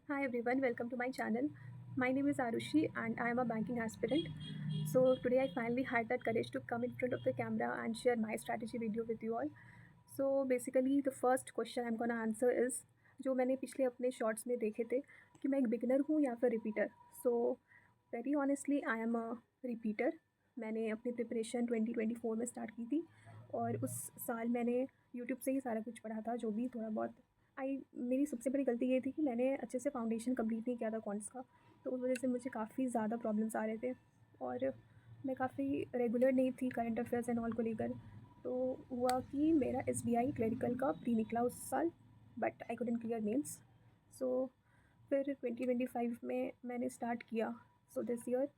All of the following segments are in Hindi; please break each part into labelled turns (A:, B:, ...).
A: Hi everyone, welcome to my channel. My name is Arushi and I am a banking aspirant. So today I finally had that courage to come in front of the camera and share my strategy video with you all. So basically the first question I'm gonna answer is जो मैंने पिछले अपने शॉर्ट्स में देखे थे कि मैं एक बिगिनर हूँ या फिर repeater. So very honestly I am a repeater. मैंने अपनी प्रिपरेशन 2024 में स्टार्ट की थी और उस साल मैंने यूट्यूब से ही सारा कुछ पढ़ा था जो भी थोड़ा बहुत मेरी सबसे बड़ी गलती ये थी कि मैंने अच्छे से फाउंडेशन कंप्लीट नहीं किया था कॉन्ट्स का. तो उस वजह से मुझे काफ़ी ज़्यादा प्रॉब्लम्स आ रहे थे और मैं काफ़ी रेगुलर नहीं थी करंट अफेयर्स एंड ऑल को लेकर. तो हुआ कि मेरा SBI क्लरिकल का प्री निकला उस साल, but I couldn't clear mains. So फिर 2025 में मैंने स्टार्ट किया. So this year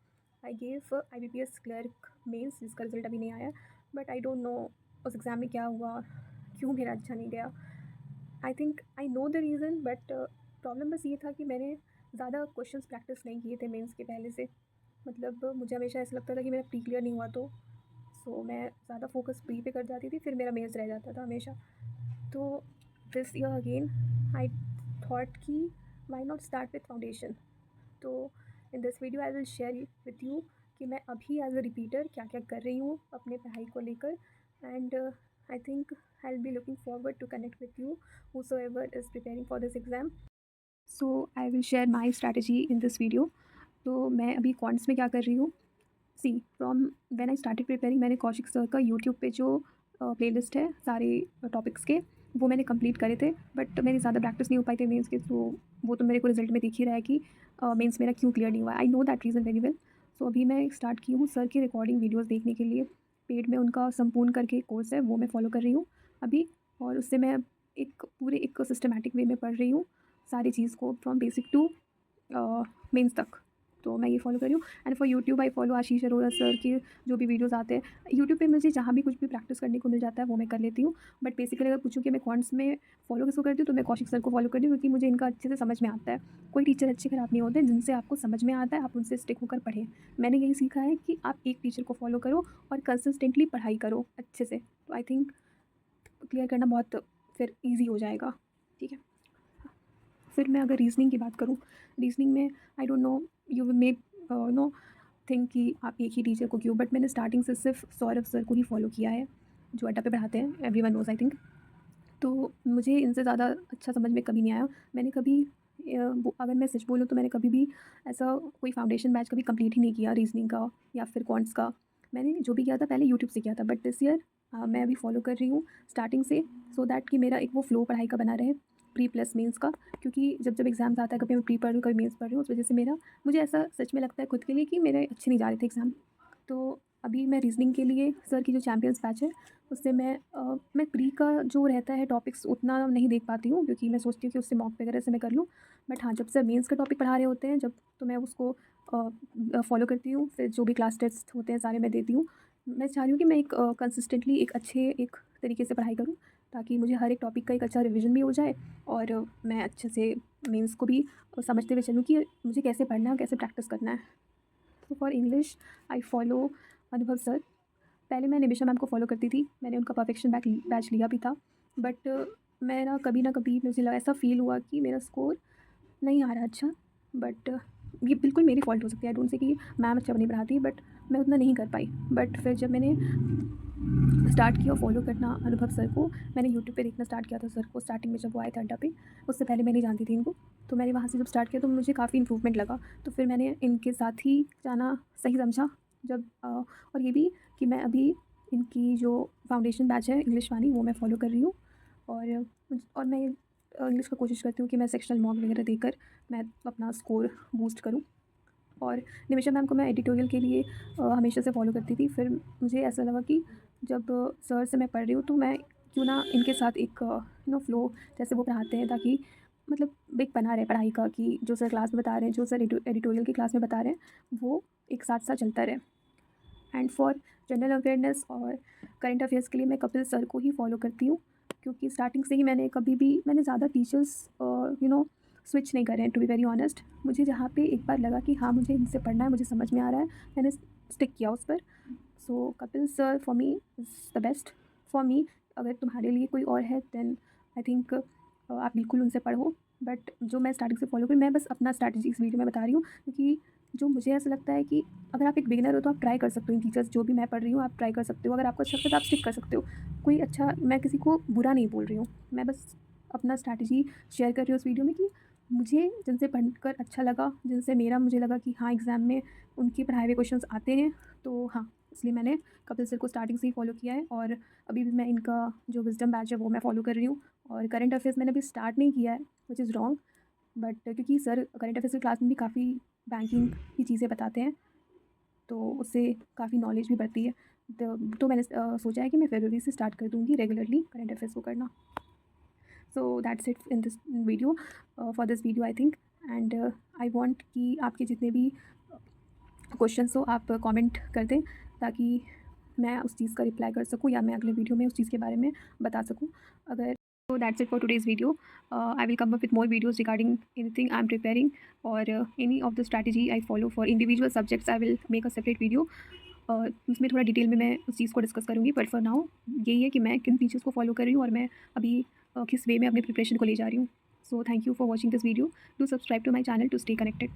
A: I gave IBPS clerk mains जिसका रिज़ल्ट अभी नहीं आया. बट आई डोंट नो उस एग्ज़ाम में क्या हुआ, क्यों मेरा अच्छा नहीं गया. I think I know the reason, but problem बस ये था कि मैंने ज़्यादा क्वेश्चंस प्रैक्टिस नहीं किए थे मेंस के पहले से. मतलब मुझे हमेशा ऐसा लगता था कि मेरा प्री क्लियर नहीं हुआ तो मैं ज़्यादा फोकस प्री पे कर जाती थी, फिर मेरा मेंस रह जाता था हमेशा. तो this year again I thought कि why not start with foundation. तो in this video I will share with you कि मैं अभी एज अ रिपीटर क्या क्या कर रही हूँ अपने पढ़ाई को लेकर. And I think I will be looking forward to connect with you whosoever is preparing for this exam. So I will share my strategy in this video. तो मैं अभी कॉन्ट्स में क्या कर रही हूँ. See from when I started preparing मैंने कौशिक सर का यूट्यूब पे जो प्लेलिस्ट है सारे टॉपिक्स के वो मैंने कंप्लीट करे थे. बट मेरी ज़्यादा प्रैक्टिस नहीं हो पाई थी मेंस के. तो वो तो मेरे को रिजल्ट में दिख ही रहा है कि मेंस मेरा क्यों क्लियर नहीं हुआ. I know that reason very well. So अभी मैं स्टार्ट की हूँ सर की रिकॉर्डिंग वीडियोज़ देखने के लिए. पेड में उनका संपूर्ण करके कोर्स है वो मैं फॉलो कर रही हूँ अभी. और उससे मैं एक सिस्टमैटिक वे में पढ़ रही हूँ सारी चीज़ को फ्रॉम बेसिक टू मेंस तक. तो मैं ये फॉलो कर रही हूँ. And for YouTube I follow Ashish Arora sir की जो भी वीडियोस आते हैं यूट्यूब पे. मुझे जहाँ भी कुछ भी प्रैक्टिस करने को मिल जाता है वो मैं कर लेती हूँ. बट बेसिकली अगर पूछूँ कि मैं कौन से में फॉलो किसको करती हूँ तो मैं कौशिक सर को फॉलो करती हूँ क्योंकि मुझे इनका अच्छे से समझ में आता है. कोई टीचर अच्छे खराब नहीं होते, जिनसे आपको समझ में आता है आप उनसे स्टिक होकर पढ़ें. मैंने यही सीखा है कि आप एक टीचर को फॉलो करो और कंसिस्टेंटली पढ़ाई करो अच्छे से. तो आई थिंक क्लियर करना बहुत फिर ईजी हो जाएगा. ठीक है. फिर मैं अगर रीजनिंग की बात करूँ, रीजनिंग में आई don't no you may no think कि आप एक ही टीचर को क्यों, बट मैंने स्टार्टिंग से सिर्फ सौरभ सर को ही फॉलो किया है जो अड्डा पे पढ़ाते हैं. Everyone knows I think. तो मुझे इनसे ज़्यादा अच्छा समझ में कभी नहीं आया. मैंने कभी अगर मैं सच बोलूँ तो मैंने कभी भी ऐसा कोई फाउंडेशन बैच कभी कंप्लीट ही नहीं किया रीजनिंग का या फिर क्वांट्स का. मैंने जो भी किया था पहले यूट्यूब से किया था. बट दिस ईयर मैं अभी फॉलो कर रही हूँ स्टार्टिंग से, सो दैट कि मेरा एक वो फ्लो पढ़ाई का बना रहे प्री प्लस मेंस का. क्योंकि जब जब एग्ज़ाम्स आता है कभी मैं प्री पढ़ रही हूँ कभी मेंस पढ़ रही हूँ, उस वजह से मेरा मुझे ऐसा सच में लगता है खुद के लिए कि मेरे अच्छे नहीं जा रहे थे एग्ज़ाम. तो अभी मैं रीजनिंग के लिए सर की जो चैम्पियंस बैच है उससे मैं प्री का जो रहता है टॉपिक्स उतना नहीं देख पाती हूँ क्योंकि मैं सोचती हूँ कि उससे मॉक वगैरह से मैं कर लूँ. बट हाँ, जब सर मेंस का टॉपिक पढ़ा रहे होते हैं जब तो मैं उसको फॉलो करती हूँ. फिर जो भी क्लास टेस्ट होते हैं सारे मैं देती हूँ. मैं चाह रही हूँ कि मैं एक कंसिस्टेंटली एक तरीके से पढ़ाई करूँ ताकि मुझे हर एक टॉपिक का एक अच्छा रिविजन भी हो जाए और मैं अच्छे से मेंस को भी समझते हुए चलूँ कि मुझे कैसे पढ़ना है कैसे प्रैक्टिस करना है. तो फॉर इंग्लिश आई फॉलो अनुभव सर. पहले मैं निमिषा मैम को फॉलो करती थी. मैंने उनका परफेक्शन बैच लिया भी था. बट मेरा कभी ना कभी मुझे ऐसा फील हुआ कि मेरा स्कोर नहीं आ रहा अच्छा. बट ये बिल्कुल मेरी फॉल्ट हो सकती है. आई डोंट से कि मैम अच्छा नहीं पढ़ाती, बट मैं उतना नहीं कर पाई. बट फिर जब मैंने स्टार्ट किया फॉलो करना अनुभव सर को, मैंने यूट्यूब पे देखना स्टार्ट किया था सर को स्टार्टिंग में जब वो आए थे अड्डा पे. उससे पहले मैं नहीं जानती थी इनको. तो मैंने वहाँ से जब स्टार्ट किया तो मुझे काफ़ी इंप्रूवमेंट लगा. तो फिर मैंने इनके साथ ही जाना सही समझा. जब और ये भी कि मैं अभी इनकी जो फाउंडेशन बैच है इंग्लिश वाली वो मैं फॉलो कर रही हूँ. और मैं इंग्लिश का कोशिश करती हूँ कि मैं सेक्शनल मॉक वगैरह देकर मैं अपना स्कोर बूस्ट करूँ. और निमिषा मैम को मैं एडिटोरियल के लिए हमेशा से फॉलो करती थी. फिर मुझे ऐसा लगा कि जब सर से मैं पढ़ रही हूँ तो मैं क्यों ना इनके साथ एक फ्लो जैसे वो पढ़ाते हैं ताकि मतलब एक बना रहे पढ़ाई का कि जो सर क्लास में बता रहे हैं जो सर एडिटोरियल की क्लास में बता रहे हैं वो एक साथ साथ चलता रहे. एंड फॉर जनरल अवेयरनेस और करंट अफेयर्स के लिए मैं कपिल सर को ही फॉलो करती हूँ क्योंकि स्टार्टिंग से ही मैंने ज़्यादा टीचर्स स्विच नहीं करे हैं टू बी वेरी ऑनेस्ट. मुझे जहाँ पे एक बार लगा कि हाँ मुझे इनसे पढ़ना है मुझे समझ में आ रहा है मैंने स्टिक किया उस पर. So Kapil sir for me is the best for me. अगर तुम्हारे लिए कोई और है देन आई थिंक आप बिल्कुल उनसे पढ़ो. बट जो मैं स्टार्टिंग से फॉलो करी, मैं बस अपना स्ट्रैटेजी इस वीडियो में बता रही हूँ, क्योंकि जो मुझे ऐसा लगता है कि अगर आप एक बिगिनर हो तो आप ट्राई कर सकते हो, इन फीचर्स जो भी मैं पढ़ रही हूँ आप ट्राई कर सकते हो। अगर आपको अच्छा लगता है तो आप स्टिक कर सकते हो। कोई अच्छा, मैं किसी को बुरा नहीं बोल रही हूँ, मैं बस अपना स्ट्रैटेजी शेयर कर रही हूँ इस वीडियो में कि मुझे जिनसे पढ़कर अच्छा लगा, जिनसे मुझे लगा कि हाँ एग्ज़ाम में उनके पढ़ाए हुए क्वेश्चंस आते हैं, तो हाँ, इसलिए मैंने कपिल सर को स्टार्टिंग से ही फॉलो किया है। और अभी भी मैं इनका जो विज़डम बैच है वो मैं फॉलो कर रही हूँ। और करंट अफेयर्स मैंने अभी स्टार्ट नहीं किया है, व्हिच इज़ रॉन्ग, बट क्योंकि सर करंट अफेयर्स की क्लास में भी काफ़ी बैंकिंग की चीज़ें बताते हैं, तो उससे काफ़ी नॉलेज भी बढ़ती है। तो मैंने सोचा है कि मैं फरवरी से स्टार्ट कर दूँगी रेगुलरली करंट अफेयर्स को करना। So that's it in this video, for this video I think. And I want कि आपके जितने भी क्वेश्चंस हो आप कमेंट कर दें, ताकि मैं उस चीज़ का रिप्लाई कर सकूँ या मैं अगले वीडियो में उस चीज़ के बारे में बता सकूँ। अगर so that's it for today's video. I will come up with more videos regarding anything I'm preparing, or any of the strategy I follow for individual subjects. I will make a separate video. उसमें थोड़ा डिटेल में मैं उस चीज़ को डिस्कस करूँगी, बट फॉर नाउ यही है कि मैं किन फीचर्स को फॉलो कर रही हूँ और मैं अभी किस वे में अपने प्रिपरेशन को ले जा रही हूँ। So thank you for watching this video. Do subscribe to my channel to stay connected.